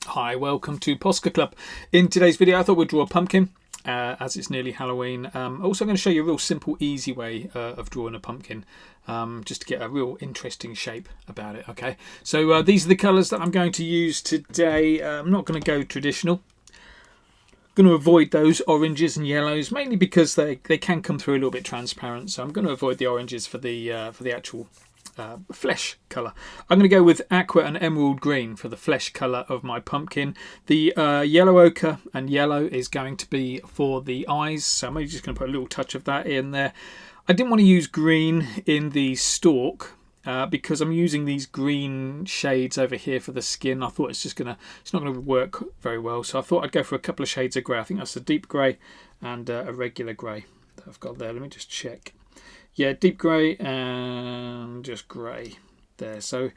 Hi, welcome to Posca Club. In today's video I thought we'd draw a pumpkin as it's nearly Halloween. Also going to show you a real simple, easy way of drawing a pumpkin just to get a real interesting shape about it. Okay, so these are the colours that I'm going to use today. I'm not going to go traditional. Going to avoid those oranges and yellows, mainly because they can come through a little bit transparent. So I'm going to avoid the oranges for the actual flesh colour. I'm going to go with aqua and emerald green for the flesh colour of my pumpkin. The yellow ochre and yellow is going to be for the eyes, so I'm just going to put a little touch of that in there. I didn't want to use green in the stalk because I'm using these green shades over here for the skin. I thought it's not going to work very well, so I thought I'd go for a couple of shades of grey. I think that's a deep grey and a regular grey that I've got there. Let me just check. Yeah, deep grey and just grey there. So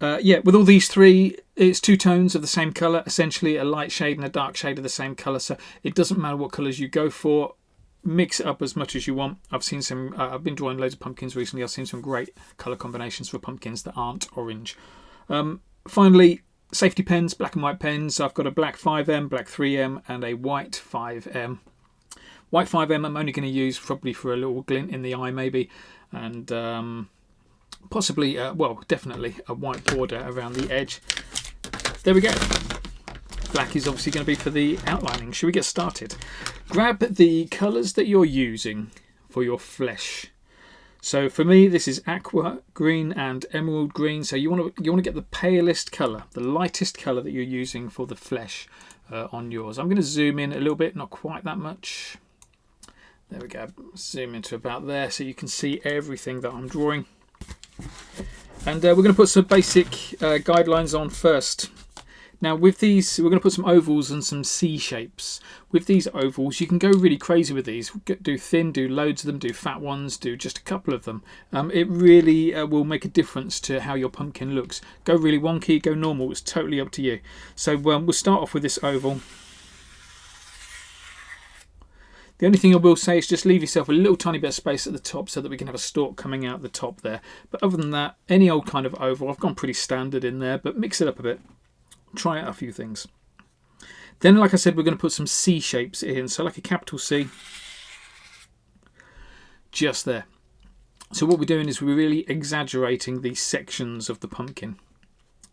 yeah, with all these three, it's two tones of the same colour, essentially a light shade and a dark shade of the same colour. So it doesn't matter what colours you go for. Mix it up as much as you want. I've seen some. I've been drawing loads of pumpkins recently. I've seen some great colour combinations for pumpkins that aren't orange. Finally, safety pens, black and white pens. I've got a black 5M, black 3M, and a white 5M. White 5M I'm only going to use probably for a little glint in the eye maybe, and possibly, well, definitely a white border around the edge. There we go. Black is obviously going to be for the outlining. Should we get started? Grab the colours that you're using for your flesh. So for me, this is aqua green and emerald green. So you want to get the palest colour, the lightest colour that you're using for the flesh on yours. I'm going to zoom in a little bit, not quite that much. There we go. Zoom into about there so you can see everything that I'm drawing. And we're going to put some basic guidelines on first. Now with these, we're going to put some ovals and some C shapes. With these ovals, you can go really crazy with these. Do thin, do loads of them, do fat ones, do just a couple of them. It really will make a difference to how your pumpkin looks. Go really wonky, go normal, it's totally up to you. So we'll start off with this oval. The only thing I will say is just leave yourself a little tiny bit of space at the top so that we can have a stalk coming out the top there. But other than that, any old kind of oval, I've gone pretty standard in there, but mix it up a bit. Try out a few things. Then, like I said, we're going to put some C shapes in. So like a capital C, just there. So what we're doing is we're really exaggerating these sections of the pumpkin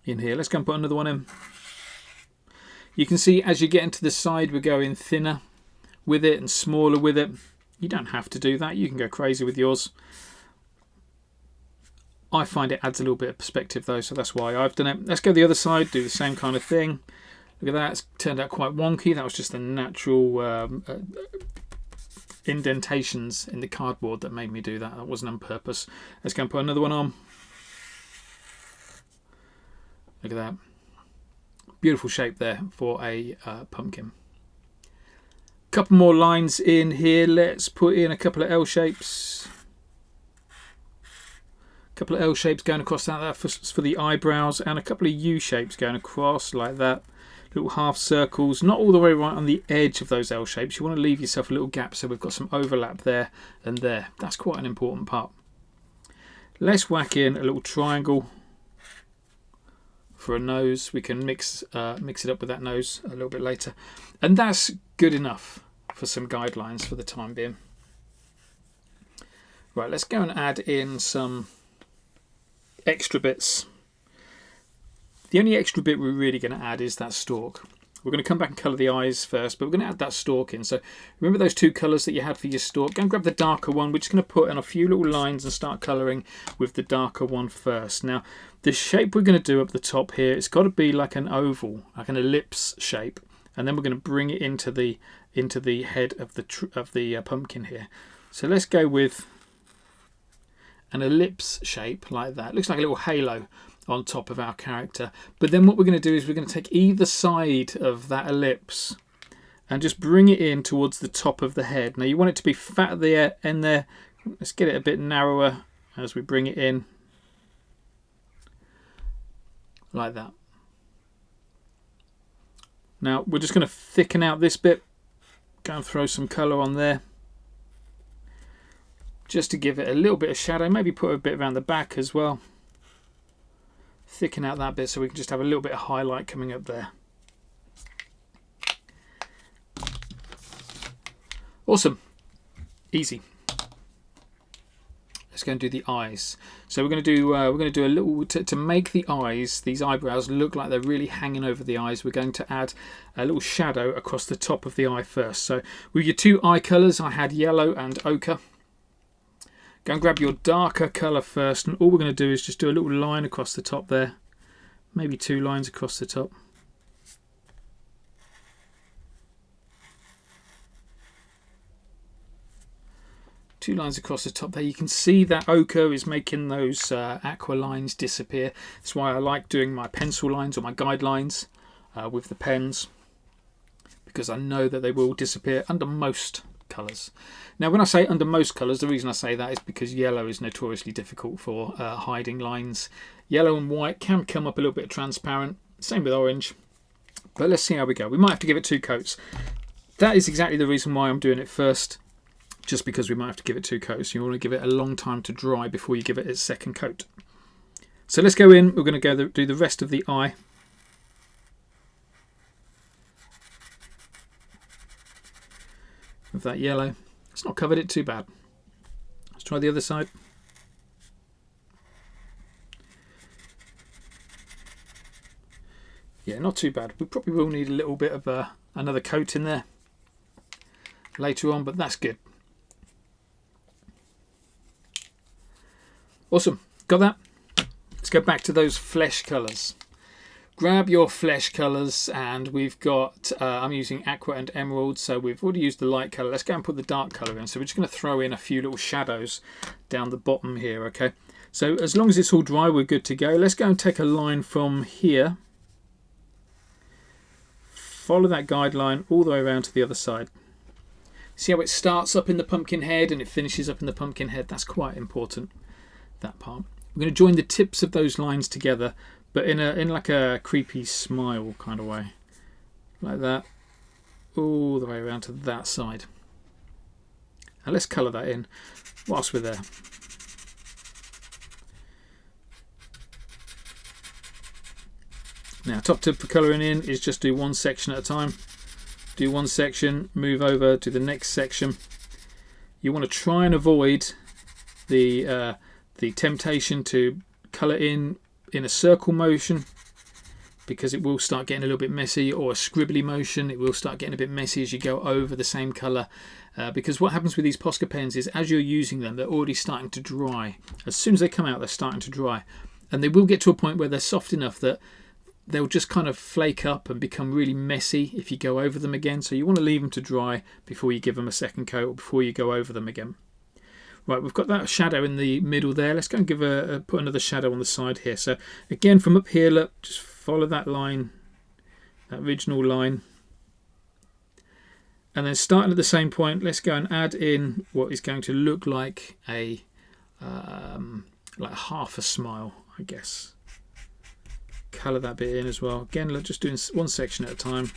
in here. Let's go and put another one in. You can see as you get into the side, we're going thinner with it and smaller with it. You don't have to do that. You can go crazy with yours. I find it adds a little bit of perspective though, so that's why I've done it. Let's go the other side, do the same kind of thing. Look at that, it's turned out quite wonky. That was just the natural indentations in the cardboard that made me do that. That wasn't on purpose. Let's go and put another one on. Look at that. Beautiful shape there for a pumpkin. Couple more lines in here. Let's put in a couple of L shapes. A couple of L shapes going across that for the eyebrows, and a couple of U shapes going across like that. Little half circles, not all the way right on the edge of those L shapes. You want to leave yourself a little gap so we've got some overlap there and there. That's quite an important part. Let's whack in a little triangle for a nose. We can mix it up with that nose a little bit later. And that's good enough for some guidelines for the time being. Right, let's go and add in some extra bits. The only extra bit we're really going to add is that stalk. We're going to come back and colour the eyes first, but we're going to add that stalk in. So remember those two colours that you had for your stalk? Go and grab the darker one. We're just going to put in a few little lines and start colouring with the darker one first. Now, the shape we're going to do up the top here, it's got to be like an oval, like an ellipse shape. And then we're going to bring it into the head of the pumpkin here. So let's go with an ellipse shape like that. It looks like a little halo on top of our character. But then what we're going to do is we're going to take either side of that ellipse and just bring it in towards the top of the head. Now you want it to be fat at the end there. Let's get it a bit narrower as we bring it in like that. Now we're just going to thicken out this bit, go and throw some colour on there just to give it a little bit of shadow, maybe put a bit around the back as well. thicken out that bit so we can just have a little bit of highlight coming up there. Awesome. Easy. Let's go and do the eyes. So we're going to do a little to make the eyes, these eyebrows look like they're really hanging over the eyes. We're going to add a little shadow across the top of the eye first. So with your two eye colours, I had yellow and ochre. Go and grab your darker colour first, and all we're going to do is just do a little line across the top there, maybe 2 lines across the top. Two lines across the top there. You can see that ochre is making those aqua lines disappear. That's why I like doing my pencil lines or my guidelines with the pens, because I know that they will disappear under most colours. Now when I say under most colours, the reason I say that is because yellow is notoriously difficult for hiding lines. Yellow and white can come up a little bit transparent, same with orange, but let's see how we go. We might have to give it 2 coats. That is exactly the reason why I'm doing it first, just because we might have to give it 2 coats. You want to give it a long time to dry before you give it its second coat. So let's go in, we're going to go do the rest of the eye. With that yellow. It's not covered it too bad. Let's try the other side. Yeah, not too bad. We probably will need a little bit of another coat in there later on, but that's good. Awesome, got that? Let's go back to those flesh colours. Grab your flesh colours, and we've got, I'm using aqua and emerald, so we've already used the light colour. Let's go and put the dark colour in. So we're just going to throw in a few little shadows down the bottom here, okay? So as long as it's all dry, we're good to go. Let's go and take a line from here. Follow that guideline all the way around to the other side. See how it starts up in the pumpkin head and it finishes up in the pumpkin head? That's quite important, that part. We're going to join the tips of those lines together, but in like a creepy smile kind of way, like that, all the way around to that side. And let's colour that in whilst we're there. Now, top tip for colouring in is just do one section at a time. Do one section, move over to the next section. You want to try and avoid the temptation to colour in a circle motion, because it will start getting a little bit messy, or a scribbly motion. It will start getting a bit messy as you go over the same colour, because what happens with these Posca pens is as you're using them, they're already starting to dry. As soon as they come out, they're starting to dry, and they will get to a point where they're soft enough that they'll just kind of flake up and become really messy if you go over them again. So you want to leave them to dry before you give them a second coat, or before you go over them again. Right, we've got that shadow in the middle there. Let's go and give put another shadow on the side here. So again, from up here, look, just follow that line, that original line. And then starting at the same point, let's go and add in what is going to look like a like half a smile, I guess. Colour that bit in as well. Again, look, just doing one section at a time.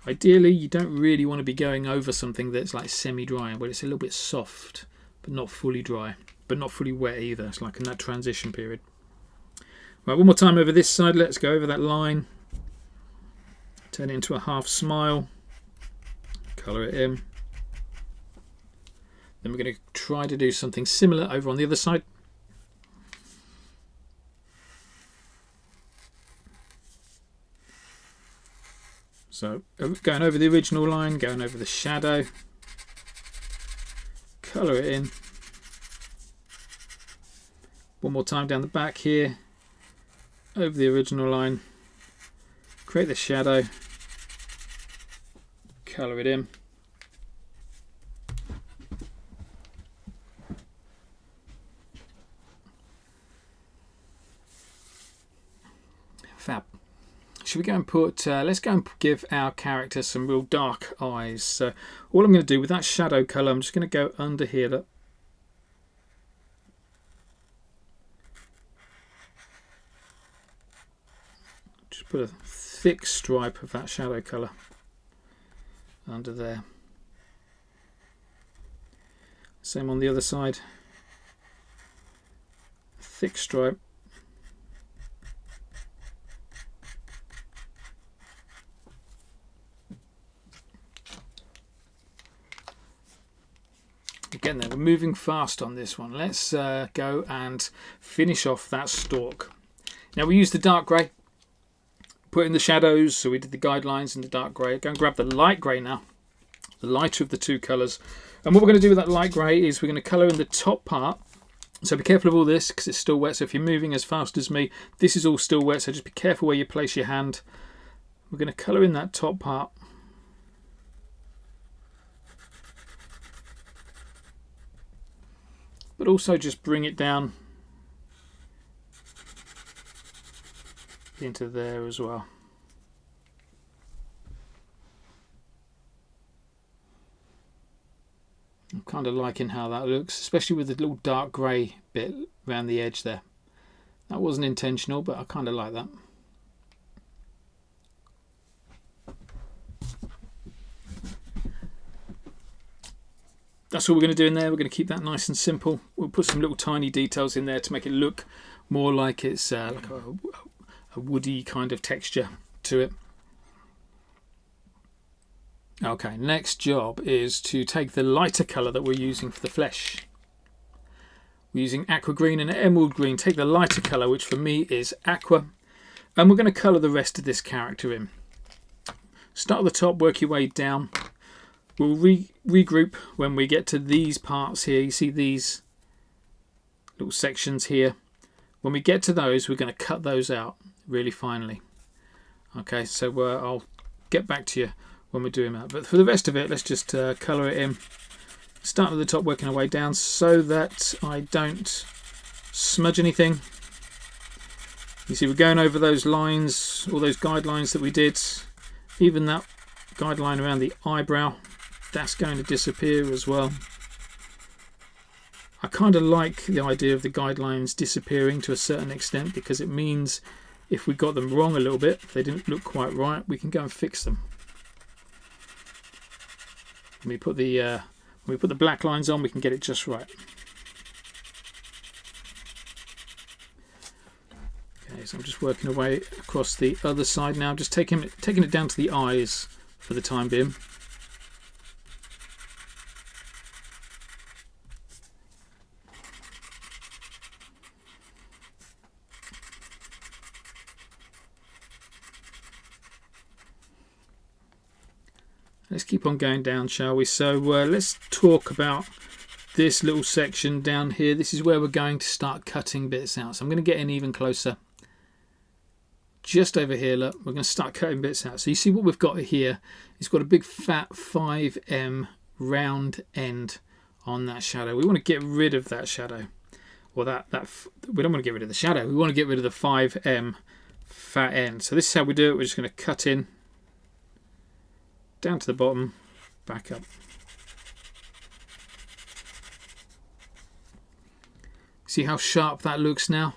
Ideally, you don't really want to be going over something that's like semi-dry, where it's a little bit soft, but not fully dry, but not fully wet either. It's like in that transition period. Right, one more time over this side. Let's go over that line. Turn it into a half smile. Colour it in. Then we're going to try to do something similar over on the other side. So going over the original line, going over the shadow, colour it in. One more time down the back here, over the original line, create the shadow, colour it in. Fab. Should we go and put, let's go and give our character some real dark eyes. So all I'm going to do with that shadow colour, I'm just going to go under here. Look. Just put a thick stripe of that shadow colour under there. Same on the other side. thick stripe. Again, then we're moving fast on this one. Let's go and finish off that stalk. Now we use the dark grey, put in the shadows, so we did the guidelines in the dark grey. Go and grab the light grey now, the lighter of the two colours. And what we're going to do with that light grey is we're going to colour in the top part. So be careful of all this because it's still wet. So if you're moving as fast as me, this is all still wet. So just be careful where you place your hand. We're going to colour in that top part. But also just bring it down into there as well. I'm kind of liking how that looks, especially with the little dark grey bit around the edge there. That wasn't intentional, but I kind of like that. That's all we're going to do in there. We're going to keep that nice and simple. We'll put some little tiny details in there to make it look more like it's like a woody kind of texture to it. Okay, next job is to take the lighter colour that we're using for the flesh. We're using aqua green and emerald green. Take the lighter colour, which for me is aqua, and we're going to colour the rest of this character in. Start at the top, work your way down. We'll regroup when we get to these parts here. You see these little sections here. When we get to those, we're going to cut those out really finely. Okay, so I'll get back to you when we're doing that. But for the rest of it, let's just colour it in. Start at the top, working our way down so that I don't smudge anything. You see we're going over those lines, all those guidelines that we did. Even that guideline around the eyebrow, that's going to disappear as well. I kind of like the idea of the guidelines disappearing to a certain extent because it means if we got them wrong a little bit, if they didn't look quite right, we can go and fix them. When we put the black lines on, we can get it just right. Okay, so I'm just working away across the other side now, just taking it down to the eyes for the time being. Let's keep on going down, shall we? So let's talk about this little section down here. This is where we're going to start cutting bits out. So I'm going to get in even closer. Just over here, look, we're going to start cutting bits out. So you see what we've got here. It's got a big fat 5M round end on that shadow. We want to get rid of that shadow. Or we don't want to get rid of the shadow. We want to get rid of the 5M fat end. So this is how we do it. We're just going to cut in. Down to the bottom, back up. See how sharp that looks now?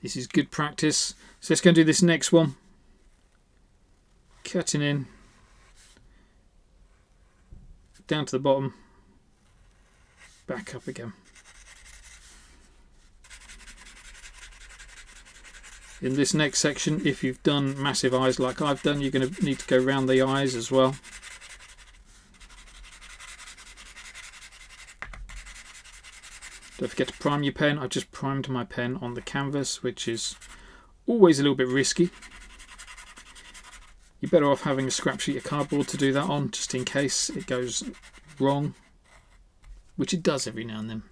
This is good practice. So let's go and do this next one. Cutting in. Down to the bottom. Back up again. In this next section, if you've done massive eyes like I've done, you're going to need to go around the eyes as well. Don't forget to prime your pen. I've just primed my pen on the canvas, which is always a little bit risky. You're better off having a scrap sheet of cardboard to do that on, just in case it goes wrong, which it does every now and then.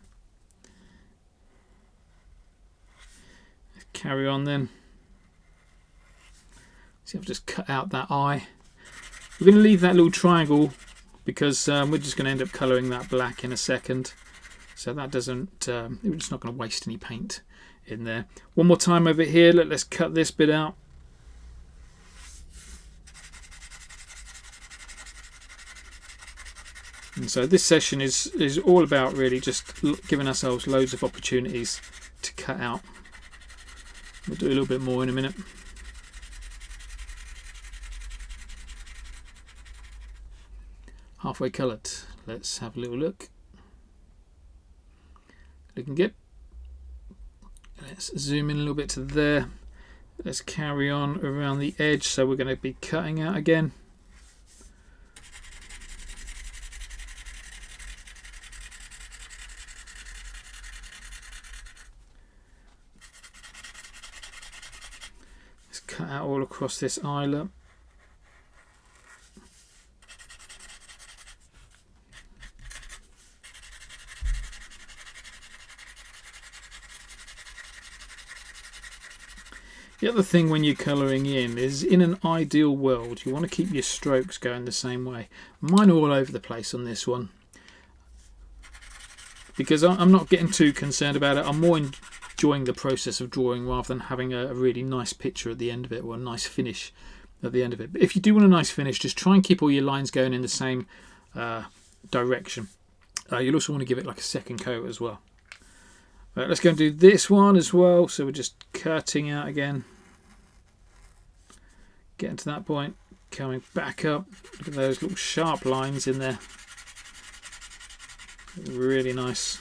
Carry on then. See, I've just cut out that eye. We're going to leave that little triangle because we're just going to end up colouring that black in a second. So that doesn't, we're just not going to waste any paint in there. One more time over here, let's cut this bit out. And so this session is all about really just giving ourselves loads of opportunities to cut out. We'll do a little bit more in a minute. Halfway coloured. Let's have a little look. Looking good. Let's zoom in a little bit to there. Let's carry on around the edge, so we're going to be cutting out again. Let's cut out all across this eyelet. The other thing when you're colouring in is, in an ideal world, you want to keep your strokes going the same way. Mine are all over the place on this one, because I'm not getting too concerned about it. I'm more enjoying the process of drawing rather than having a really nice picture at the end of it, or a nice finish at the end of it. But if you do want a nice finish, just try and keep all your lines going in the same direction. You'll also want to give it like a second coat as well. Right, let's go and do this one as well. So we're just cutting out again. Getting to that point, coming back up. Look at those little sharp lines in there. Really nice.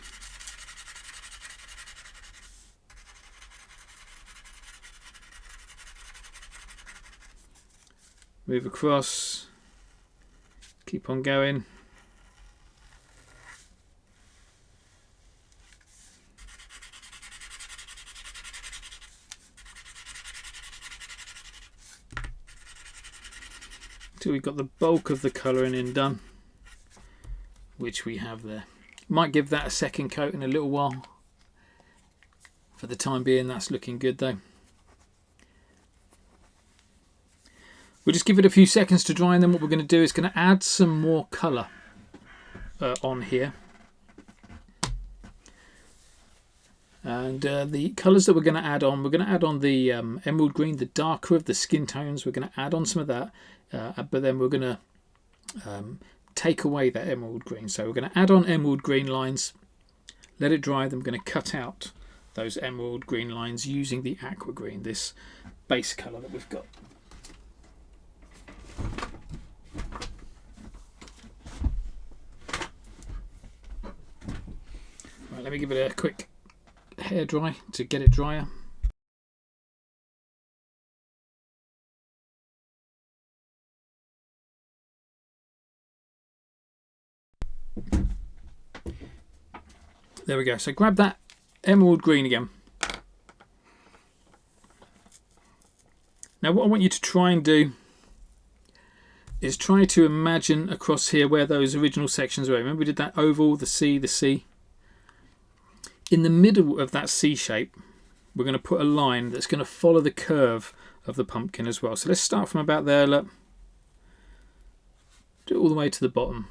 Move across. Keep on going. Till we've got the bulk of the colouring in done, which we have there. Might give that a second coat in a little while. For the time being, that's looking good though. We'll just give it a few seconds to dry, and then what we're going to do is going to add some more colour on here. And the colours that we're going to add on the emerald green, the darker of the skin tones. We're going to add on some of that, but then we're going to take away that emerald green. So we're going to add on emerald green lines, let it dry, then we're going to cut out those emerald green lines using the aqua green, this base colour that we've got. Right, let me give it a quick hair dry to get it drier. There we go. So grab that emerald green again. Now what I want you to try and do is try to imagine across here where those original sections were. Remember we did that oval, the C, the C. In the middle of that C shape, we're going to put a line that's going to follow the curve of the pumpkin as well. So let's start from about there, look. Do it all the way to the bottom.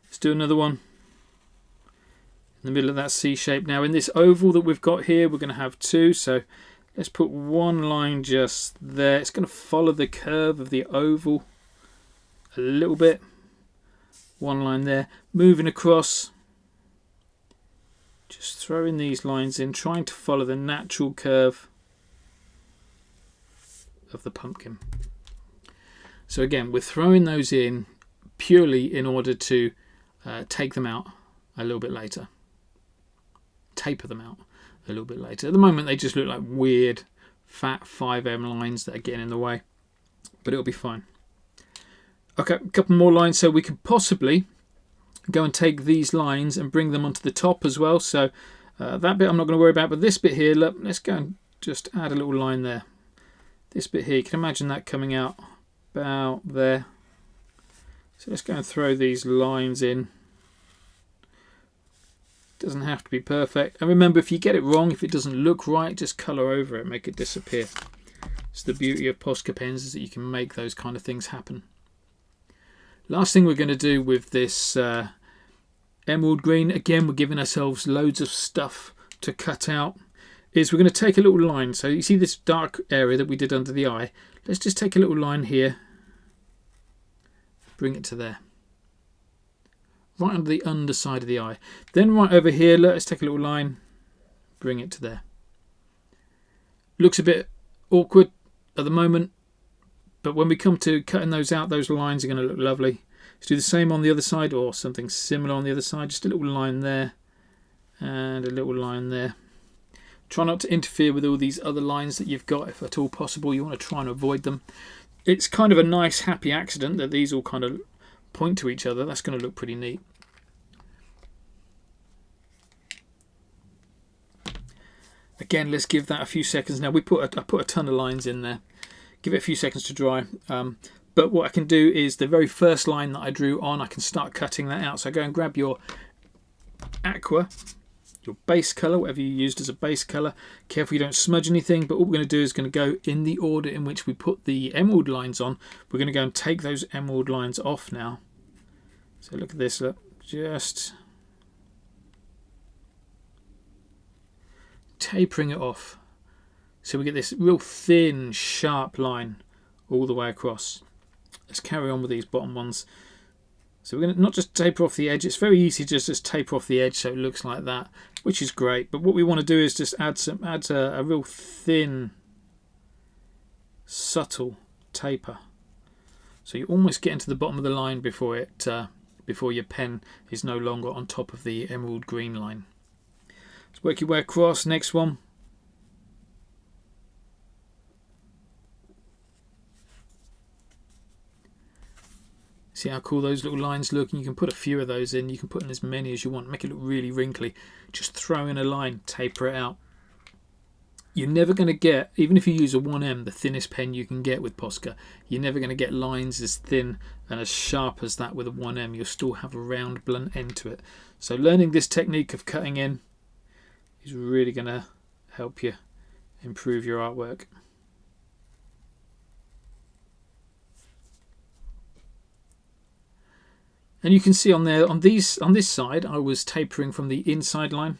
Let's do another one in the middle of that C shape. Now in this oval that we've got here, we're going to have two. So let's put one line just there. It's going to follow the curve of the oval a little bit. One line there. Moving across. Just throwing these lines in, trying to follow the natural curve of the pumpkin. So again, we're throwing those in purely in order to take them out a little bit later. Taper them out a little bit later. At the moment they just look like weird fat 5M lines that are getting in the way, but it'll be fine. Okay, a couple more lines, so we could possibly go and take these lines and bring them onto the top as well. So that bit I'm not going to worry about, but this bit here, look, let's go and just add a little line there. This bit here, you can imagine that coming out about there. So let's go and throw these lines in. Doesn't have to be perfect. And remember, if you get it wrong, if it doesn't look right, just colour over it, make it disappear. It's the beauty of Posca pens, is that you can make those kind of things happen. Last thing we're going to do with this emerald green, again we're giving ourselves loads of stuff to cut out, is we're going to take a little line. So you see this dark area that we did under the eye, let's just take a little line here, bring it to there, right under the underside of the eye. Then right over here, let's take a little line, bring it to there. Looks a bit awkward at the moment, but when we come to cutting those out, those lines are going to look lovely. Let's do the same on the other side, or something similar on the other side. Just a little line there and a little line there. Try not to interfere with all these other lines that you've got if at all possible. You want to try and avoid them. It's kind of a nice happy accident that these all kind of point to each other. That's going to look pretty neat. Again, let's give that a few seconds. Now I put a ton of lines in there. Give it a few seconds to dry. But what I can do is the very first line that I drew on, I can start cutting that out. So go and grab your aqua, your base colour, whatever you used as a base colour. Careful you don't smudge anything, but what we're going to do is going to go in the order in which we put the emerald lines on. We're going to go and take those emerald lines off now. So look at this, look, just tapering it off. So we get this real thin, sharp line all the way across. Let's carry on with these bottom ones. So we're going to not just taper off the edge. It's very easy to just taper off the edge so it looks like that, which is great. But what we want to do is just add a real thin, subtle taper. So you almost get into the bottom of the line before your pen is no longer on top of the emerald green line. Let's work your way across. Next one. See how cool those little lines look, and you can put a few of those in. You can put in as many as you want, make it look really wrinkly. Just throw in a line, taper it out. You're never going to get, even if you use a 1M, the thinnest pen you can get with Posca, you're never going to get lines as thin and as sharp as that with a 1M. You'll still have a round, blunt end to it. So learning this technique of cutting in is really going to help you improve your artwork. And you can see on there, on this side, I was tapering from the inside line,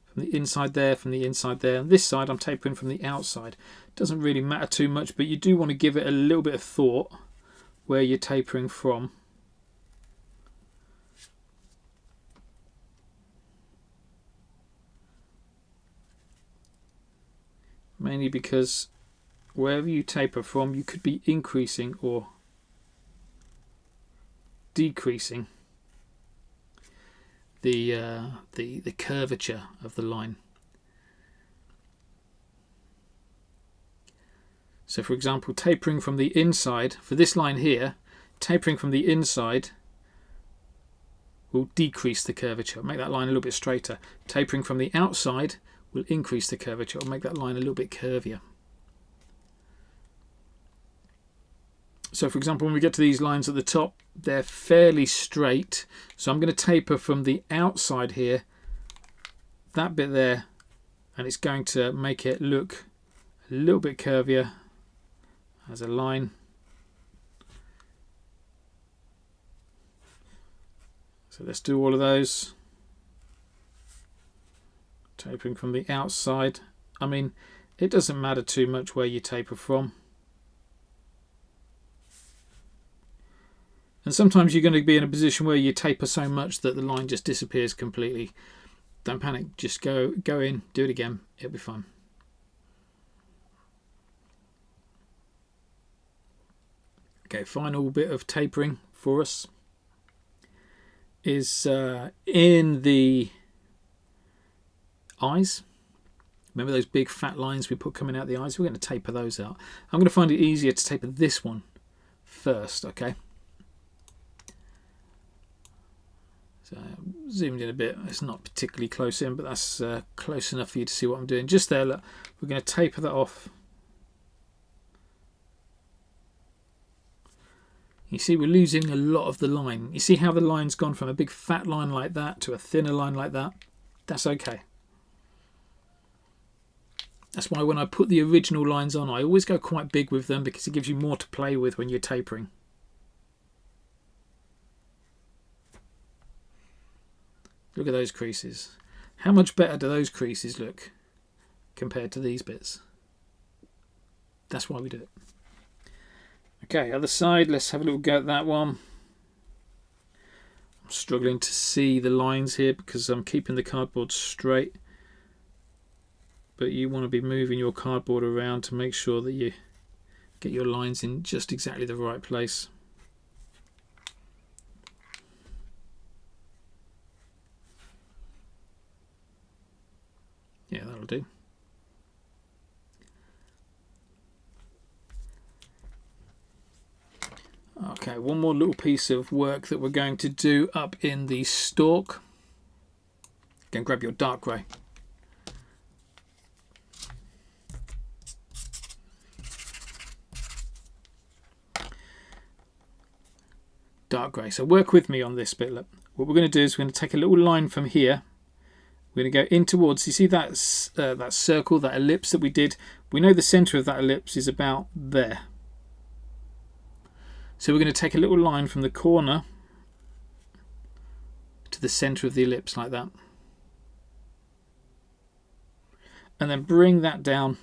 from the inside there, from the inside there. On this side, I'm tapering from the outside. Doesn't really matter too much, but you do want to give it a little bit of thought where you're tapering from. Mainly because wherever you taper from, you could be increasing or decreasing the curvature of the line. So for example, tapering from the inside, for this line here, tapering from the inside will decrease the curvature, make that line a little bit straighter. Tapering from the outside will increase the curvature, or make that line a little bit curvier. So for example, when we get to these lines at the top, they're fairly straight. So I'm going to taper from the outside here, that bit there, and it's going to make it look a little bit curvier as a line. So let's do all of those. Tapering from the outside. I mean, it doesn't matter too much where you taper from. And sometimes you're going to be in a position where you taper so much that the line just disappears completely. Don't panic, just go in, do it again, it'll be fine. Okay, final bit of tapering for us is in the eyes. Remember those big fat lines we put coming out the eyes? We're going to taper those out. I'm going to find it easier to taper this one first, okay? So zoomed in a bit. It's not particularly close in, but that's close enough for you to see what I'm doing. Just there, look, we're going to taper that off. You see we're losing a lot of the line. You see how the line's gone from a big fat line like that to a thinner line like that? That's okay. That's why when I put the original lines on, I always go quite big with them, because it gives you more to play with when you're tapering. Look at those creases. How much better do those creases look compared to these bits? That's why we do it. Okay, other side, let's have a little go at that one. I'm struggling to see the lines here because I'm keeping the cardboard straight. But you want to be moving your cardboard around to make sure that you get your lines in just exactly the right place. Yeah, that'll do. Okay, one more little piece of work that we're going to do up in the stalk. Again, grab your dark grey. Dark grey. So work with me on this bit. Look, what we're going to do is we're going to take a little line from here. We're going to go in towards, you see that circle, that ellipse that we did? We know the centre of that ellipse is about there. So we're going to take a little line from the corner to the centre of the ellipse like that. And then bring that down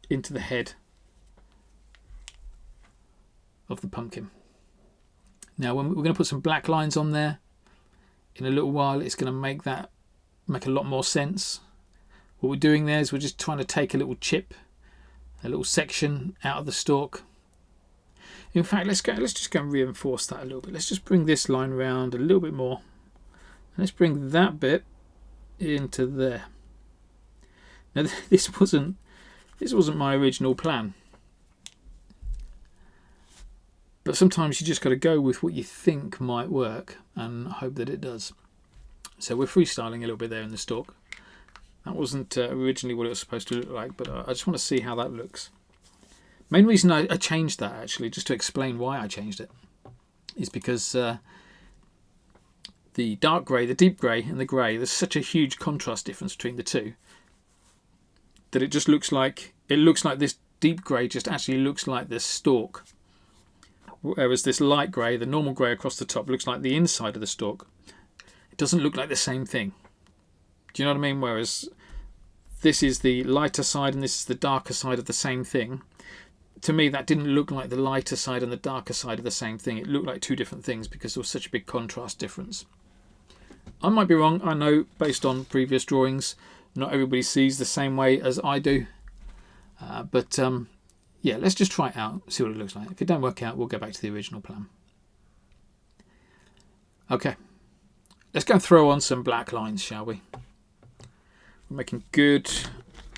into the head of the pumpkin. Now we're going to put some black lines on there. In a little while it's going to make a lot more sense. What we're doing there is we're just trying to take a little chip, a little section out of the stalk. In fact, let's just go and reinforce that a little bit. Let's just bring this line round a little bit more. And let's bring that bit into there. Now this wasn't my original plan. But sometimes you just got to go with what you think might work and hope that it does. So we're freestyling a little bit there in the stalk. That wasn't originally what it was supposed to look like, but I just want to see how that looks. Main reason I changed that, actually, just to explain why I changed it, is because the dark grey, the deep grey and the grey, there's such a huge contrast difference between the two that it just looks like this deep grey just actually looks like this stalk. Whereas this light grey, the normal grey across the top, looks like the inside of the stalk. It doesn't look like the same thing. Do you know what I mean? Whereas this is the lighter side and this is the darker side of the same thing. To me, that didn't look like the lighter side and the darker side of the same thing. It looked like two different things because there was such a big contrast difference. I might be wrong. I know, based on previous drawings, not everybody sees the same way as I do. Yeah, let's just try it out, see what it looks like. If it don't work out, we'll go back to the original plan. Okay, let's go and throw on some black lines, shall we? We're making good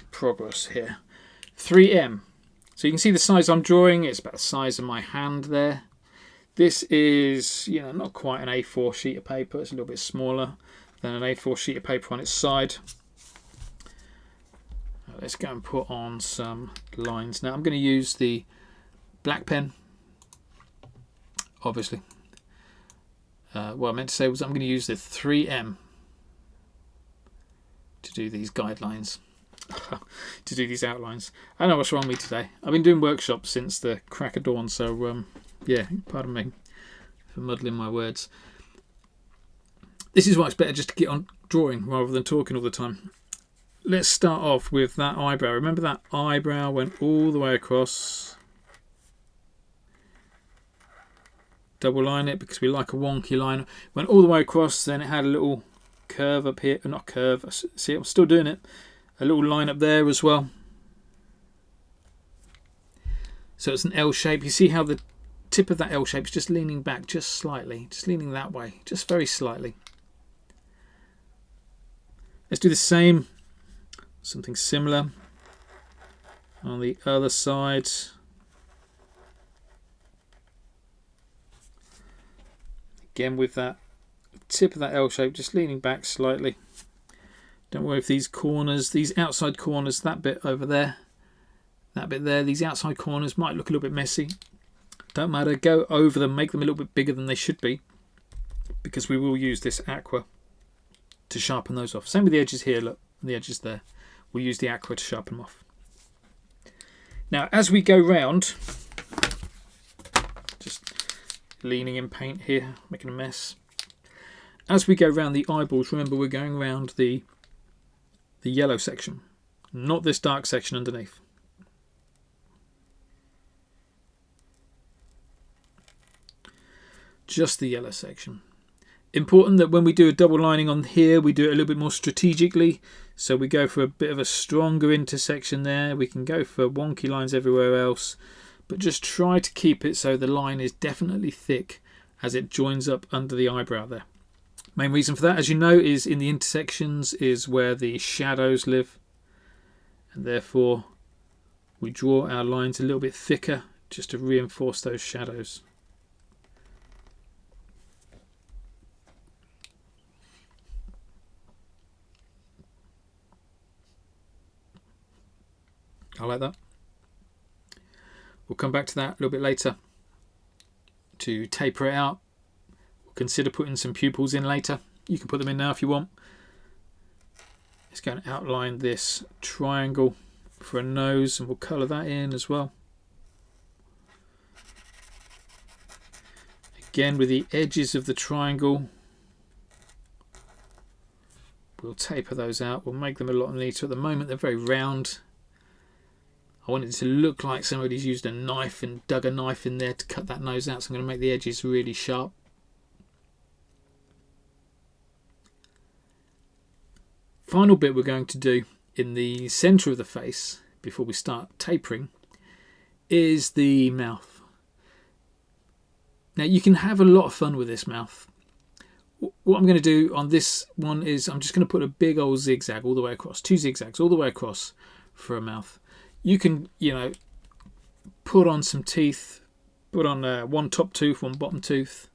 progress here. 3M. So you can see the size I'm drawing. It's about the size of my hand there. This is, not quite an A4 sheet of paper. It's a little bit smaller than an A4 sheet of paper on its side. Let's go and put on some lines. Now I'm going to use the black pen, obviously. What I meant to say was I'm going to use the 3M to do these guidelines, to do these outlines. I don't know what's wrong with me today. I've been doing workshops since the crack of dawn, so yeah, pardon me for muddling my words. This is why it's better just to get on drawing rather than talking all the time. Let's start off with that eyebrow. Remember that eyebrow went all the way across. Double line it because we like a wonky line. Went all the way across, then it had a little curve up here. Not curve, see, I'm still doing it. A little line up there as well. So it's an L shape. You see how the tip of that L shape is just leaning back just slightly. Just leaning that way, just very slightly. Let's do the same. Something similar on the other side. Again with that tip of that L shape just leaning back slightly. Don't worry if these corners, these outside corners, that bit over there, that bit there, these outside corners might look a little bit messy. Don't matter, go over them, make them a little bit bigger than they should be, because we will use this aqua to sharpen those off. Same with the edges here, look, the edges there. We'll use the aqua to sharpen them off. Now, as we go round, just leaning in paint here, making a mess. As we go round the eyeballs, remember we're going round the yellow section, not this dark section underneath. Just the yellow section. Important that when we do a double lining on here, we do it a little bit more strategically. So we go for a bit of a stronger intersection there. We can go for wonky lines everywhere else, but just try to keep it so the line is definitely thick as it joins up under the eyebrow there. Main reason for that, as you know, is in the intersections is where the shadows live, and therefore we draw our lines a little bit thicker just to reinforce those shadows. I like that. We'll come back to that a little bit later to taper it out. We'll consider putting some pupils in later. You can put them in now if you want. Let's go and outline this triangle for a nose, and we'll colour that in as well. Again, with the edges of the triangle, we'll taper those out. We'll make them a lot neater. At the moment they're very round. I want it to look like somebody's used a knife and dug a knife in there to cut that nose out, so I'm going to make the edges really sharp. Final bit we're going to do in the centre of the face before we start tapering is the mouth. Now you can have a lot of fun with this mouth. What I'm going to do on this one is I'm just going to put a big old zigzag all the way across, 2 zigzags all the way across for a mouth. You can, you know, put on some teeth, put on one top tooth, one bottom tooth,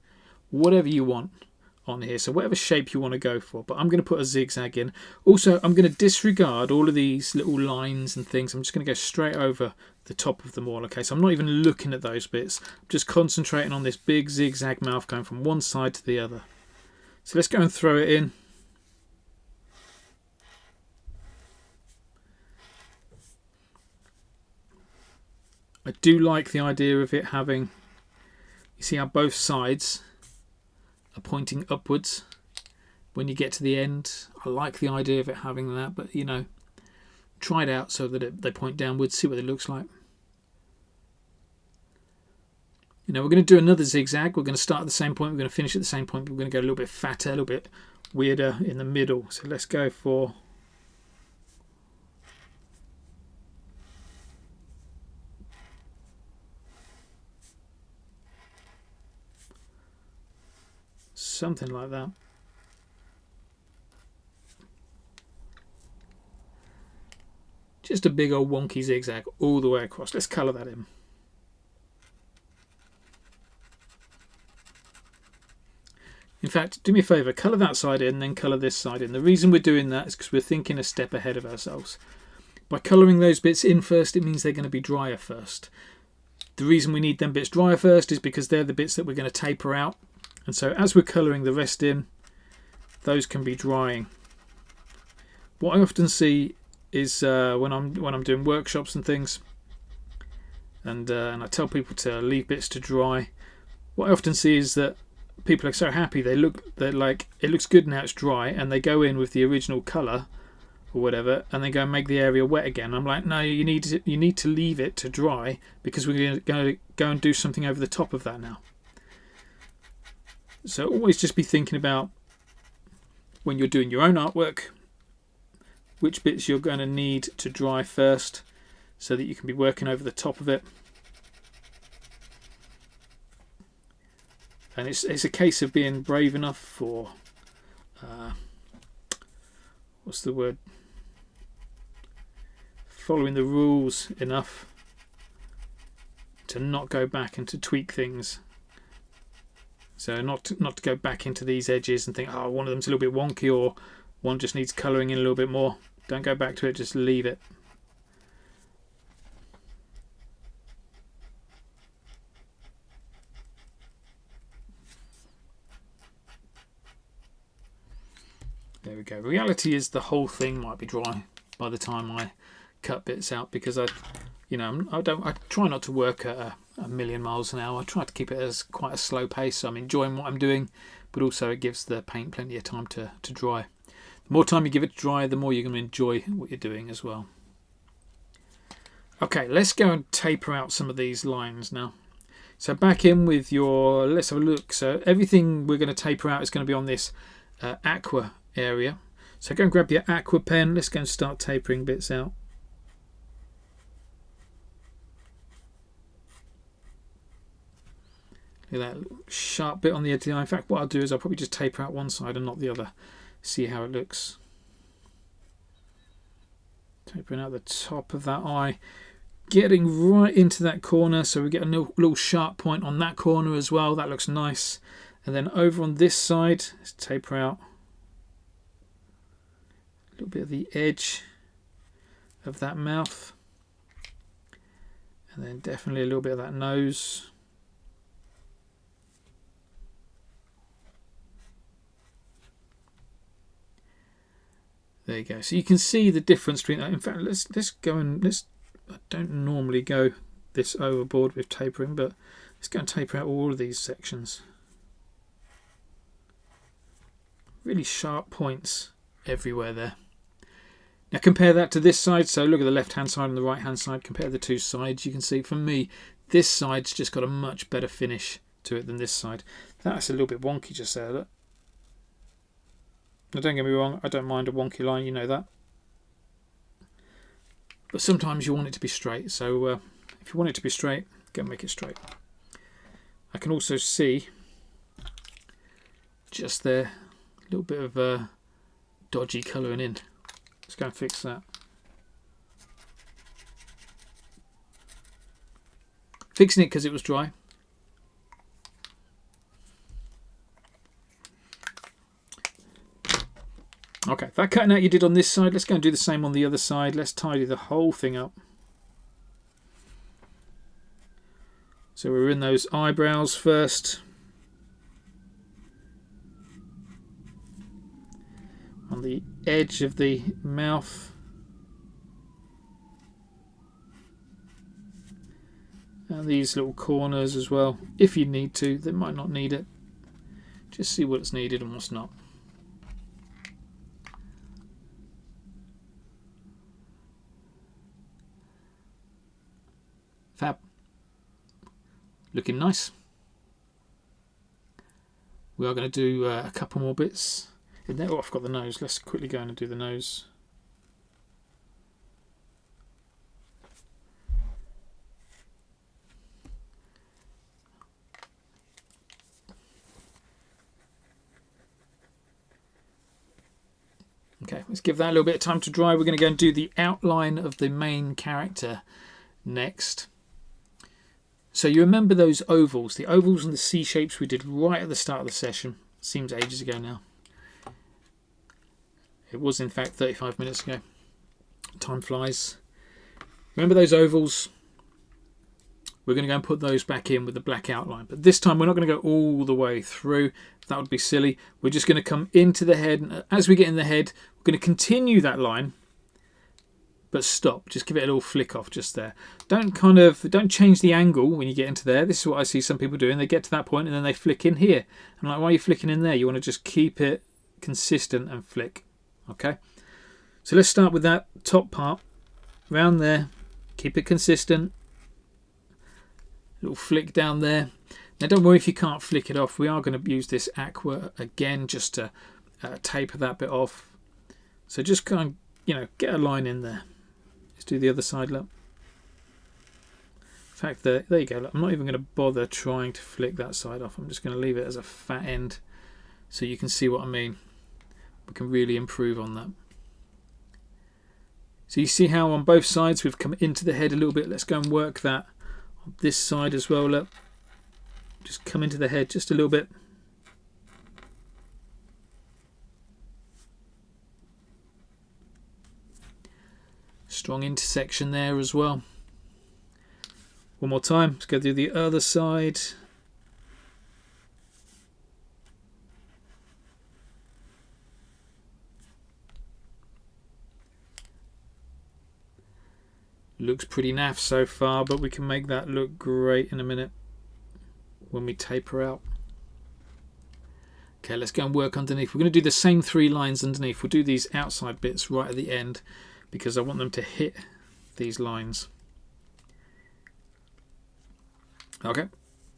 whatever you want on here. So whatever shape you want to go for. But I'm going to put a zigzag in. Also, I'm going to disregard all of these little lines and things. I'm just going to go straight over the top of them all. Okay, so I'm not even looking at those bits. I'm just concentrating on this big zigzag mouth going from one side to the other. So let's go and throw it in. I do like the idea of it having, you see how both sides are pointing upwards when you get to the end. I like the idea of it having that, but you know, try it out so that they point downwards, see what it looks like. You know, we're going to do another zigzag. We're going to start at the same point, we're going to finish at the same point, but we're going to go a little bit fatter, a little bit weirder in the middle. So let's go for something like that. Just a big old wonky zigzag all the way across. Let's colour that in. In fact, do me a favour, colour that side in, then colour this side in. The reason we're doing that is because we're thinking a step ahead of ourselves. By colouring those bits in first, it means they're going to be drier first. The reason we need them bits drier first is because they're the bits that we're going to taper out. And so as we're colouring the rest in, those can be drying. What I often see is when I'm doing workshops and things, and I tell people to leave bits to dry, what I often see is that people are so happy, they're like, it looks good now, it's dry, and they go in with the original colour or whatever, and they go and make the area wet again. I'm like, no, you need to leave it to dry, because we're going to go and do something over the top of that now. So always just be thinking about, when you're doing your own artwork, which bits you're going to need to dry first, so that you can be working over the top of it. And it's a case of being brave enough for, what's the word? Following the rules enough to not go back and to tweak things. So not to go back into these edges and think, oh, one of them's a little bit wonky, or one just needs colouring in a little bit more. Don't go back to it, just leave it. There we go. Reality is the whole thing might be dry by the time I cut bits out, because I try not to work at a million miles an hour. I try to keep it as quite a slow pace, so I'm enjoying what I'm doing, but also it gives the paint plenty of time to dry. The more time you give it to dry, the more you're going to enjoy what you're doing as well. Okay, let's go and taper out some of these lines now. So back in with your, let's have a look. So everything we're going to taper out is going to be on this aqua area. So go and grab your aqua pen. Let's go and start tapering bits out. Look at that sharp bit on the edge of the eye. In fact, what I'll do is I'll probably just taper out one side and not the other. See how it looks. Tapering out the top of that eye. getting right into that corner, so we get a little sharp point on that corner as well. That looks nice. And then over on this side, let's taper out a little bit of the edge of that mouth, and then definitely a little bit of that nose. There you go. So you can see the difference between that. In fact, let's go and I don't normally go this overboard with tapering, but let's go and taper out all of these sections. Really sharp points everywhere there. Now compare that to this side. So look at the left hand side and the right hand side. Compare the two sides. You can see for me, this side's just got a much better finish to it than this side. That's a little bit wonky just there. Look. Now don't get me wrong, I don't mind a wonky line, you know that. But sometimes you want it to be straight. So if you want it to be straight, go and make it straight. I can also see just there a little bit of dodgy colouring in. Let's go and fix that. Fixing it because it was dry. Okay, that cutting out you did on this side, let's go and do the same on the other side. Let's tidy the whole thing up. So we're in those eyebrows first. On the edge of the mouth. And these little corners as well. If you need to, they might not need it. Just see what's needed and what's not. Fab. Looking nice. We are going to do a couple more bits in there. Oh, I've got the nose. Let's quickly go in and do the nose. Okay, let's give that a little bit of time to dry. We're going to go and do the outline of the main character next. So you remember those ovals, the ovals and the C shapes we did right at the start of the session. Seems ages ago now. It was in fact 35 minutes ago. Time flies. Remember those ovals? We're going to go and put those back in with the black outline. But this time we're not going to go all the way through. That would be silly. We're just going to come into the head. And as we get in the head, we're going to continue that line. But stop. Just give it a little flick off just there. Don't change the angle when you get into there. This is what I see some people doing. They get to that point and then they flick in here. I'm like, why are you flicking in there? You want to just keep it consistent and flick. Okay. So let's start with that top part. Round there. Keep it consistent. Little flick down there. Now don't worry if you can't flick it off. We are going to use this aqua again just to taper that bit off. So just kind of, get a line in there. Let's do the other side, look. In fact, there you go. Look, I'm not even going to bother trying to flick that side off. I'm just going to leave it as a fat end so you can see what I mean. We can really improve on that. So you see how on both sides we've come into the head a little bit. Let's go and work that on this side as well. Look, just come into the head just a little bit. Strong intersection there as well. One more time. Let's go through the other side. Looks pretty naff so far, but we can make that look great in a minute when we taper out. Okay, let's go and work underneath. We're going to do the same 3 lines underneath. We'll do these outside bits right at the end because I want them to hit these lines. Okay,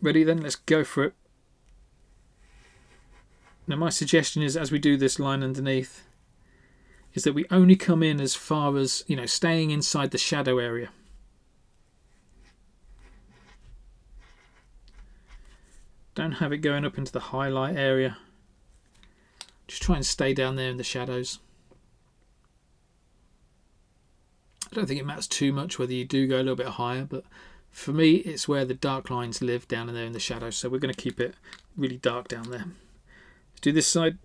ready then? Let's go for it. Now my suggestion is, as we do this line underneath, is that we only come in as far as, staying inside the shadow area. Don't have it going up into the highlight area. Just try and stay down there in the shadows. don't think it matters too much whether you do go a little bit higher, but for me it's where the dark lines live, down in there in the shadows, so we're going to keep it really dark down there. Let's do this side.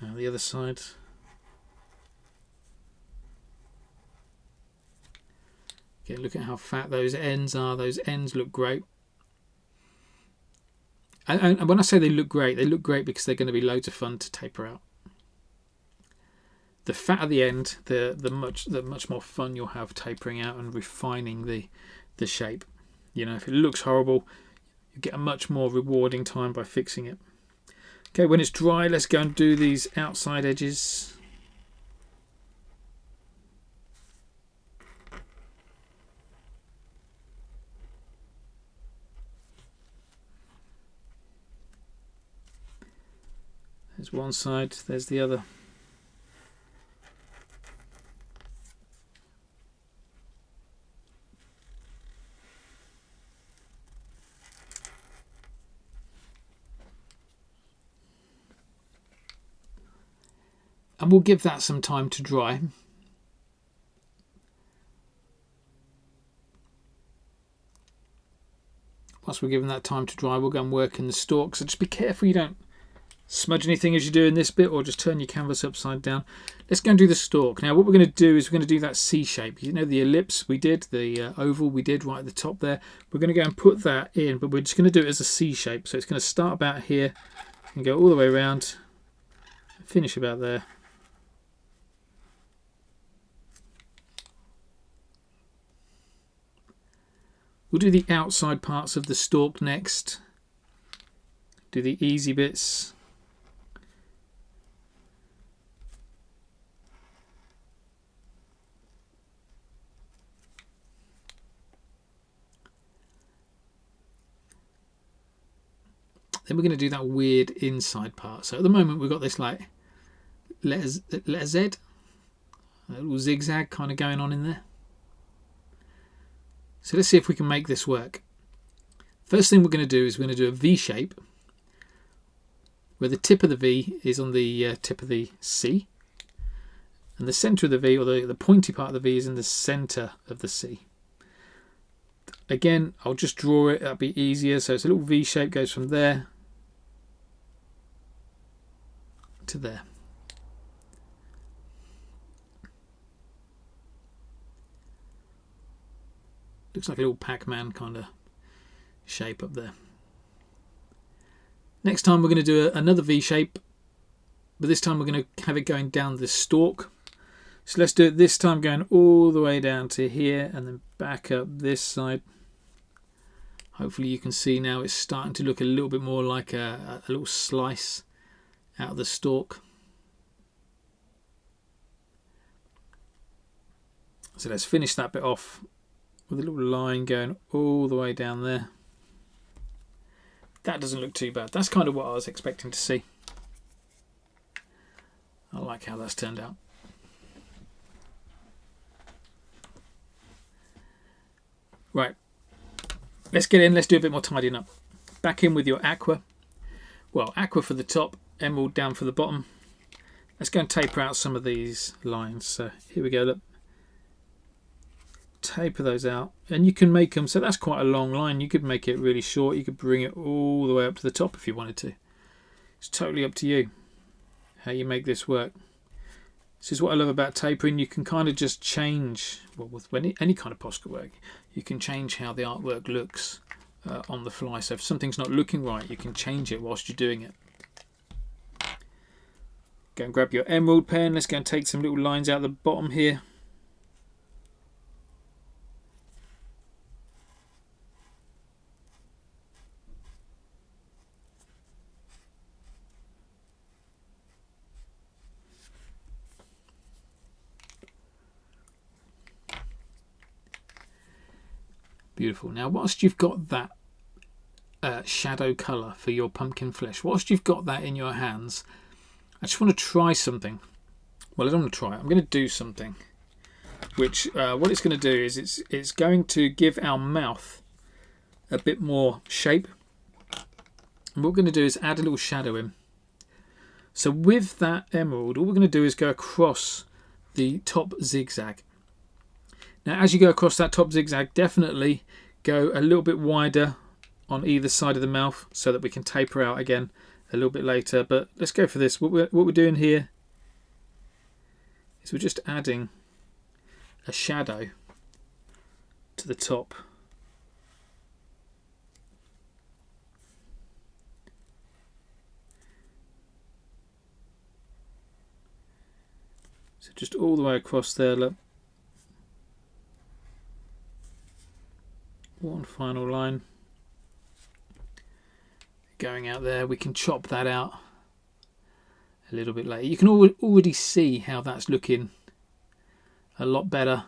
Now the other side. Okay, look at how fat those ends are. Those ends look great. And when I say they look great because they're going to be loads of fun to taper out. The fatter the end, the much more fun you'll have tapering out and refining the shape. You know, if it looks horrible, you get a much more rewarding time by fixing it. Okay, when it's dry, let's go and do these outside edges. There's one side, there's the other. And we'll give that some time to dry. Once we're given that time to dry, we'll go and work in the stalk. So just be careful you don't smudge anything as you're doing this bit, or just turn your canvas upside down. Let's go and do the stalk. Now what we're going to do is we're going to do that C shape. You know, the ellipse we did, the oval we did right at the top there. We're going to go and put that in, but we're just going to do it as a C shape. So it's going to start about here and go all the way around, finish about there. We'll do the outside parts of the stalk next. Do the easy bits. Then we're going to do that weird inside part. So at the moment we've got this like letter Z, a little zigzag kind of going on in there. So let's see if we can make this work. First thing we're going to do is we're going to do a V shape where the tip of the V is on the tip of the C, and the centre of the V, or the pointy part of the V, is in the centre of the C. Again, I'll just draw it, that'll be easier. So it's a little V shape, goes from there to there. Looks like a little Pac-Man kind of shape up there. Next time we're going to do another V shape, but this time we're going to have it going down the stalk. So let's do it this time going all the way down to here and then back up this side. Hopefully you can see now it's starting to look a little bit more like a little slice out of the stalk. So let's finish that bit off with a little line going all the way down there. That doesn't look too bad. That's kind of what I was expecting to see. I like how that's turned out. Right, let's get in, let's do a bit more tidying up. Back in with your aqua. Well, aqua for the top, emerald down for the bottom. Let's go and taper out some of these lines. So here we go, look. Taper those out, and you can make them, so that's quite a long line. You could make it really short, you could bring it all the way up to the top if you wanted to. It's totally up to you how you make this work. This is what I love about tapering. You can kind of just change, well, with any kind of Posca work, you can change how the artwork looks on the fly. So if something's not looking right, you can change it whilst you're doing it. Go and grab your emerald pen. Let's go and take some little lines out the bottom here. Beautiful. Now, whilst you've got that shadow colour for your pumpkin flesh, whilst you've got that in your hands, I just want to try something. Well, I don't want to try it. I'm going to do something. Which, what it's going to do is it's going to give our mouth a bit more shape. And what we're going to do is add a little shadow in. So with that emerald, all we're going to do is go across the top zigzag. Now as you go across that top zigzag, definitely go a little bit wider on either side of the mouth so that we can taper out again a little bit later. But let's go for this. What we're doing here is we're just adding a shadow to the top. So just all the way across there, look. One final line going out there. We can chop that out a little bit later. You can already see how that's looking a lot better.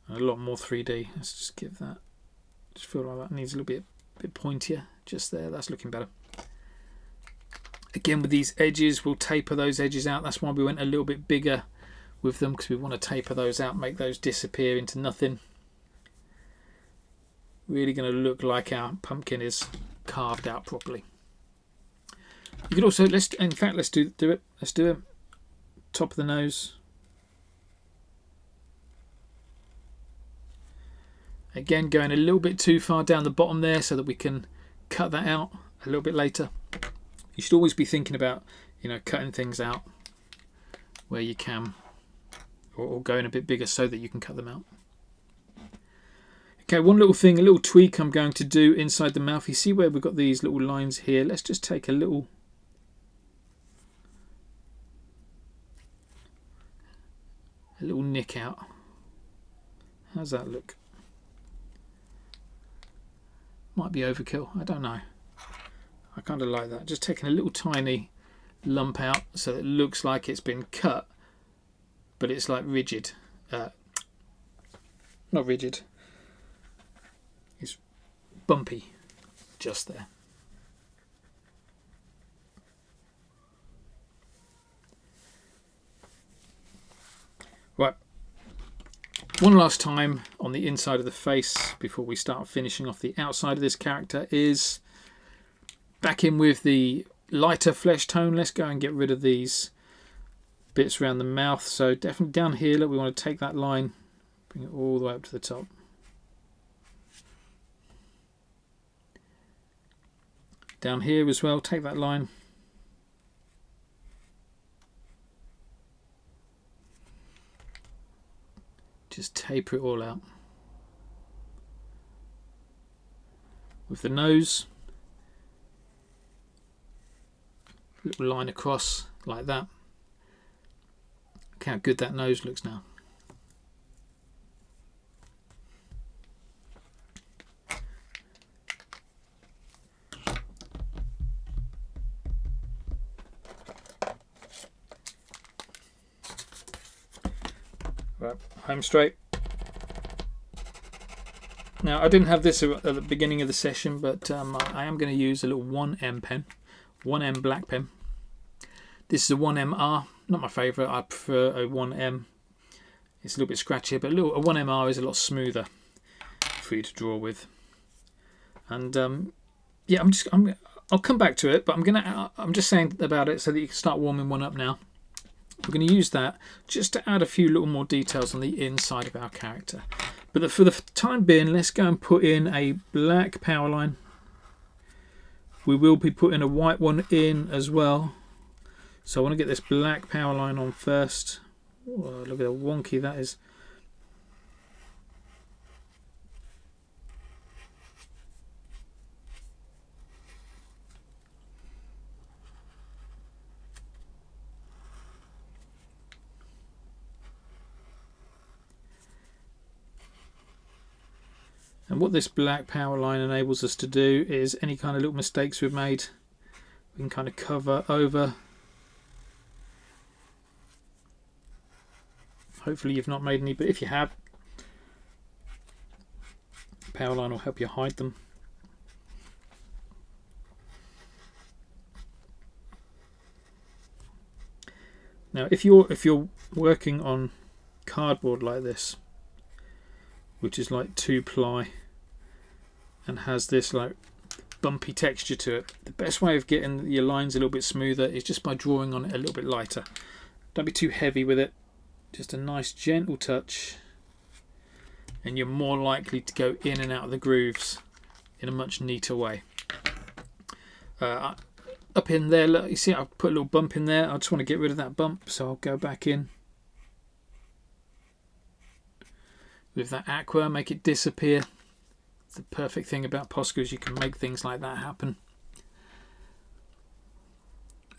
A lot more 3D. Let's just give that. Just feel like that needs a little bit pointier. Just there. That's looking better. Again, with these edges, we'll taper those edges out. That's why we went a little bit bigger with them, because we want to taper those out, make those disappear into nothing. Really going to look like our pumpkin is carved out properly. You could also let's do it. Let's do it. Top of the nose. Again, going a little bit too far down the bottom there so that we can cut that out a little bit later. You should always be thinking about, cutting things out where you can, or going a bit bigger so that you can cut them out. Okay, one little thing, a little tweak I'm going to do inside the mouth. You see where we've got these little lines here? Let's just take a little nick out. How's that look? Might be overkill, I don't know. I kind of like that. Just taking a little tiny lump out so it looks like it's been cut, but it's like rigid. Not rigid. It's bumpy just there. Right. One last time on the inside of the face before we start finishing off the outside of this character is back in with the lighter flesh tone. Let's go and get rid of these bits around the mouth. So definitely down here, look, we want to take that line, bring it all the way up to the top. Down here as well, take that line. Just taper it all out. With the nose, little line across like that. Look how good that nose looks now. Right, home straight. Now I didn't have this at the beginning of the session, but I am going to use a little 1M pen, 1M black pen. This is a 1MR, not my favourite. I prefer a 1M. It's a little bit scratchier, but a 1MR is a lot smoother for you to draw with. And yeah, I'll come back to it, but I'm just saying about it so that you can start warming one up now. We're going to use that just to add a few little more details on the inside of our character. But for the time being, let's go and put in a black power line. We will be putting a white one in as well. So I want to get this black power line on first. Whoa, look at how wonky that is. And what this black power line enables us to do is any kind of little mistakes we've made, we can kind of cover over. Hopefully you've not made any, but if you have, the power line will help you hide them. Now if you're working on cardboard like this, which is like 2-ply and has this like bumpy texture to it. The best way of getting your lines a little bit smoother is just by drawing on it a little bit lighter. Don't be too heavy with it, just a nice gentle touch, and you're more likely to go in and out of the grooves in a much neater way. Up in there, look, you see I've put a little bump in there. I just want to get rid of that bump, so I'll go back in with that aqua, make it disappear. The perfect thing about Posca is you can make things like that happen.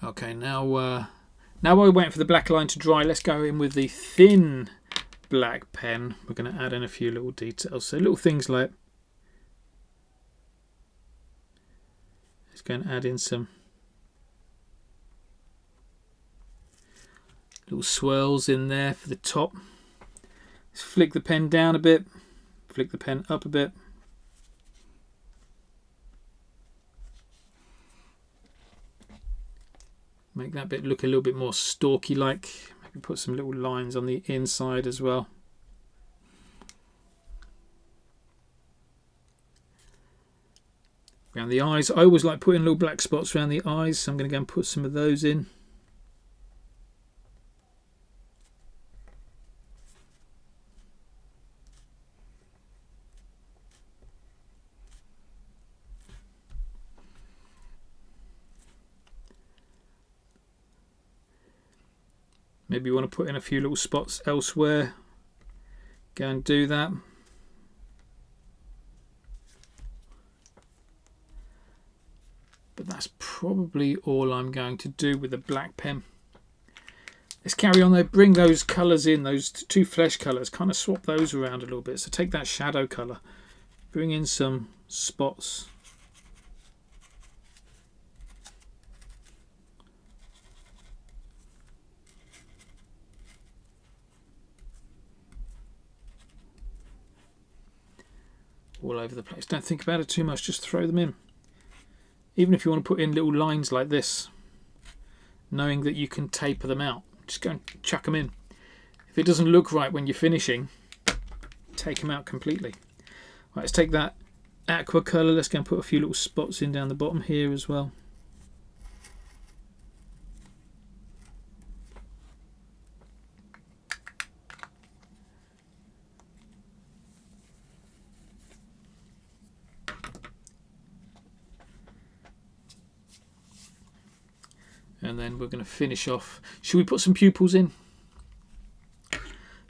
Okay, now while we're waiting for the black line to dry, let's go in with the thin black pen. We're going to add in a few little details, so little things like, let's go and add in some little swirls in there for the top. Let's flick the pen down a bit, flick the pen up a bit. Make that bit look a little bit more stalky like. Maybe put some little lines on the inside as well. Around the eyes, I always like putting little black spots around the eyes, so I'm going to go and put some of those in. Maybe you want to put in a few little spots elsewhere. Go and do that. But that's probably all I'm going to do with the black pen. Let's carry on though. Bring those colours in, those two flesh colours. Kind of swap those around a little bit. So take that shadow colour. Bring in some spots. All over the place. Don't think about it too much, just throw them in. Even if you want to put in little lines like this, knowing that you can taper them out, just go and chuck them in. If it doesn't look right when you're finishing, take them out completely. Right, let's take that aqua colour, let's go and put a few little spots in down the bottom here as well. And then we're going to finish off. Should we put some pupils in?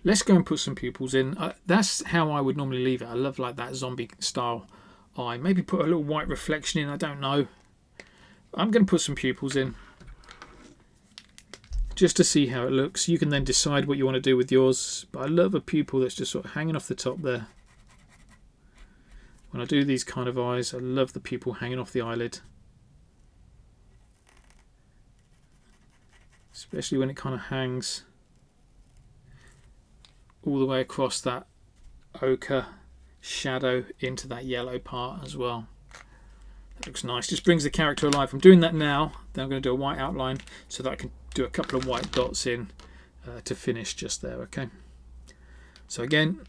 Let's go and put some pupils in. That's how I would normally leave it. I love like that zombie style eye. Maybe put a little white reflection in, I don't know. I'm going to put some pupils in just to see how it looks. You can then decide what you want to do with yours. But I love a pupil that's just sort of hanging off the top there. When I do these kind of eyes, I love the pupil hanging off the eyelid. Especially when it kind of hangs all the way across that ochre shadow into that yellow part as well. That looks nice, just brings the character alive. I'm doing that now, then I'm going to do a white outline so that I can do a couple of white dots in to finish just there. Okay, so again,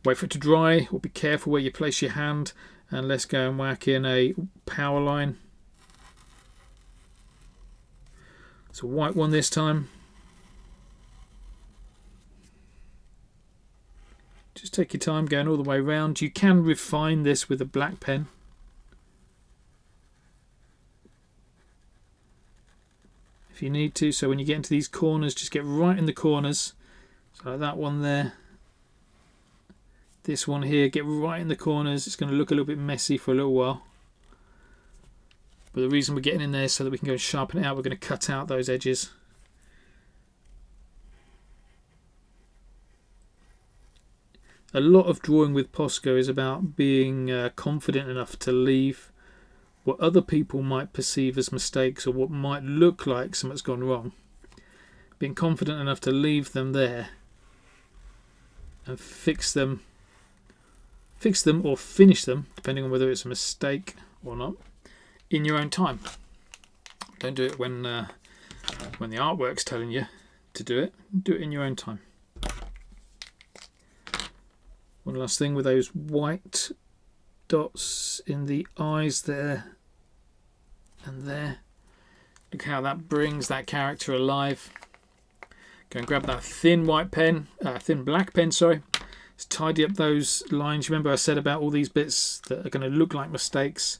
wait for it to dry, or be careful where you place your hand, and let's go and whack in a power line. It's a white one this time. Just take your time going all the way around. You can refine this with a black pen. If you need to. So when you get into these corners, just get right in the corners. So like that one there. This one here, get right in the corners. It's going to look a little bit messy for a little while. But the reason we're getting in there is so that we can go and sharpen it out. We're going to cut out those edges. A lot of drawing with Posca is about being confident enough to leave what other people might perceive as mistakes, or what might look like something's gone wrong. Being confident enough to leave them there and fix them or finish them, depending on whether it's a mistake or not, in your own time. Don't do it when the artwork's telling you to do it. Do it in your own time. One last thing with those white dots in the eyes there and there. Look how that brings that character alive. Go and grab that thin white pen, thin black pen, sorry. Let's tidy up those lines. Remember I said about all these bits that are going to look like mistakes.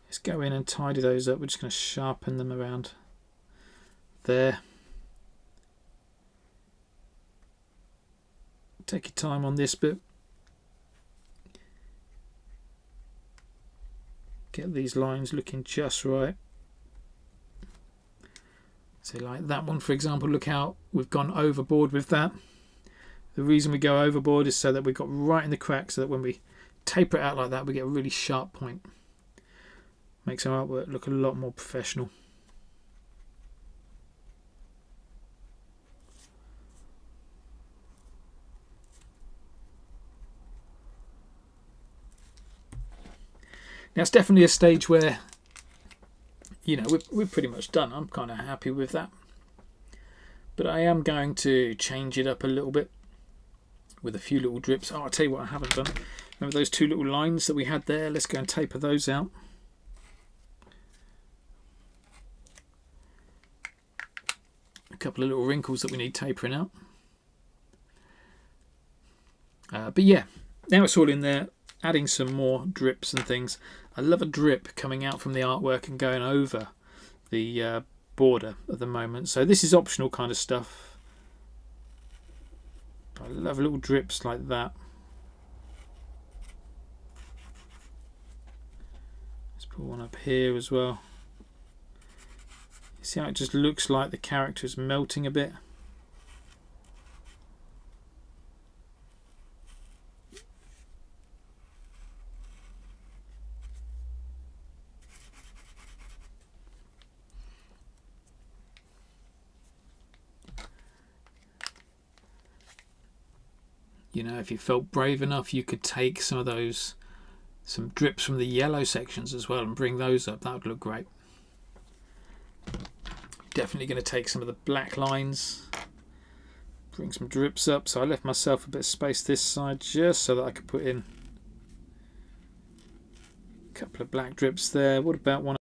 Let's go in and tidy those up. We're just going to sharpen them around there. Take your time on this bit. Get these lines looking just right. So like that one, for example, look how we've gone overboard with that. The reason we go overboard is so that we got right in the crack, so that when we taper it out like that, we get a really sharp point. Makes our artwork look a lot more professional. Now it's definitely a stage where, you know, we're pretty much done. I'm kind of happy with that. But I am going to change it up a little bit with a few little drips. Oh, I'll tell you what I haven't done. Remember those two little lines that we had there? Let's go and taper those out. A couple of little wrinkles that we need tapering out. But yeah, now it's all in there. Adding some more drips and things. I love a drip coming out from the artwork and going over the border at the moment. So this is optional kind of stuff. I love little drips like that. Let's put one up here as well. You see how it just looks like the character is melting a bit? You know, if you felt brave enough, you could take some of those, some drips from the yellow sections as well and bring those up. That would look great. Definitely going to take some of the black lines, bring some drips up. So I left myself a bit of space this side just so that I could put in a couple of black drips there. What about one?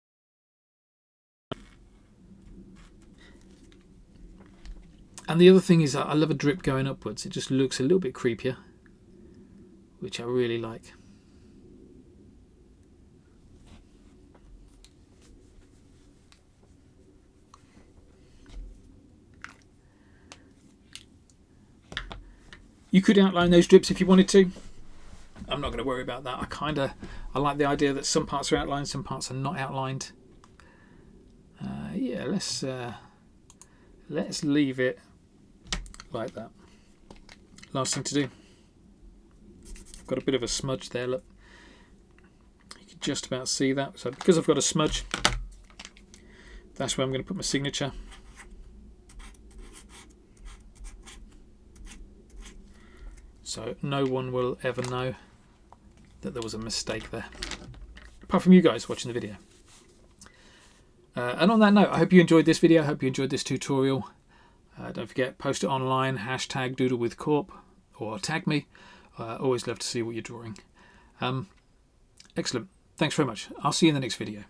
And the other thing is I love a drip going upwards. It just looks a little bit creepier, which I really like. You could outline those drips if you wanted to. I'm not going to worry about that. I like the idea that some parts are outlined, some parts are not outlined. Yeah, let's leave it like that. Last thing to do. I've got a bit of a smudge there, look. You can just about see that. So because I've got a smudge, that's where I'm going to put my signature. So no one will ever know that there was a mistake there, apart from you guys watching the video. And on that note, I hope you enjoyed this video. I hope you enjoyed this tutorial. Don't forget, post it online, hashtag #doodlewithkorp, or tag me. Always love to see what you're drawing. Excellent. Thanks very much. I'll see you in the next video.